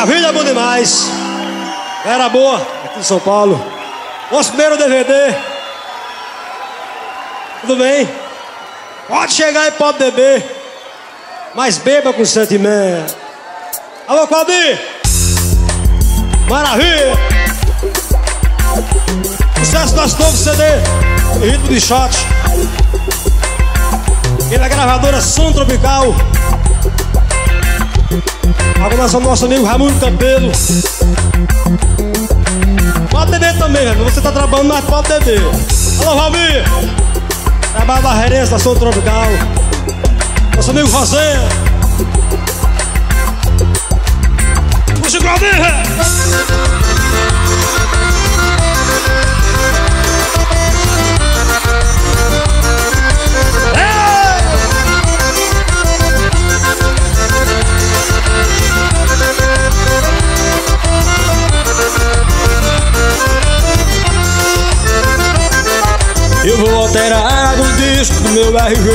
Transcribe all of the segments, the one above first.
Maravilha, bom demais. Era boa, aqui de São Paulo. Nosso primeiro DVD. Tudo bem? Pode chegar e pode beber, mas beba com sentimento. Alô, Claudir! Maravilha! Sucesso do nosso novo CD, Ritmo de Shot. E na gravadora Som Tropical. Agora nós somos nosso amigo Raimundo Campelo. Pode beber também, velho. Você tá trabalhando, mas pode beber. Alô, Valmir! Trabalho da Barreirense, da Som Tropical. Nosso amigo José. Puxa o Claudir! Eu vou alterar o disco do meu RG,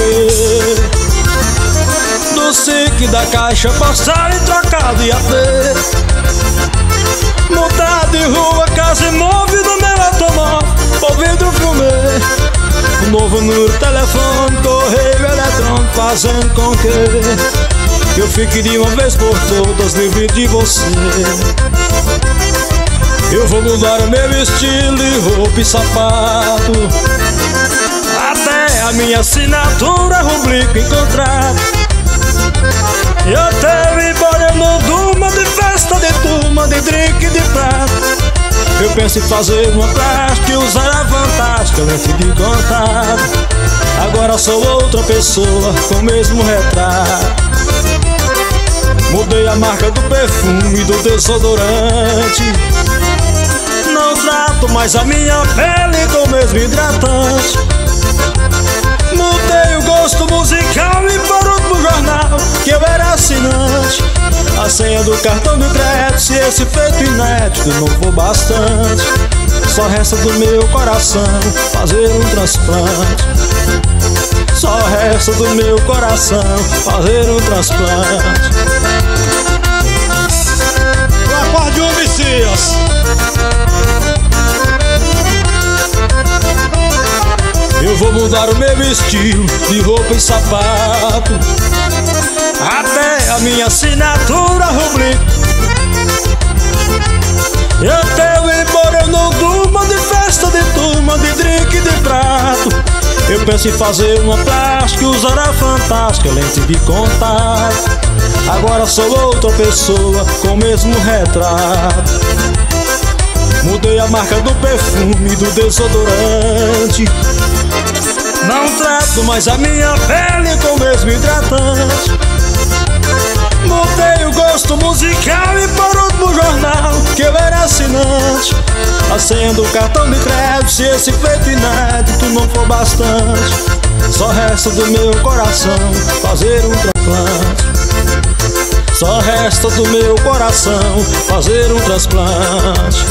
do SIC da caixa postal e trocar de AP. Mudar de rua, casa imóvel do meu automóvel, por vidro fumê. O novo número, telefone, correio eletrônico, fazendo com que eu fique de uma vez por todas livre de você. Eu vou mudar o meu estilo de roupa e sapato, até a minha assinatura rubrico em contrato. Eu tenho embora, eu não durmo de festa, de turma, de drink, de prato. Eu penso em fazer uma plástica e usar a fantástica lente de contato. Agora sou outra pessoa com o mesmo retrato. Mudei a marca do perfume e do desodorante. Não trato mais a minha pele com o mesmo hidratante. Mudei o gosto musical e por último jornal que eu era assinante. A senha do cartão de crédito, se esse feito inédito não for bastante, só resta do meu coração fazer um transplante. Só resta do meu coração fazer um transplante. O acorde Messias. Eu vou mudar o meu estilo de roupa e sapato, até a minha assinatura rubrico. Eu tenho embora, eu não durmo de festa, de turma, de drink, de prato. Eu penso em fazer uma plástica e usar a fantástica lente de contato. Agora sou outra pessoa com o mesmo retrato. Mudei a marca do perfume e do desodorante. Não trato mais a minha pele com o mesmo hidratante. Mudei o gosto musical e por último jornal que eu era assinante. A senha do cartão de crédito, se esse feito inédito não for bastante, só resta do meu coração fazer um transplante. Só resta do meu coração fazer um transplante.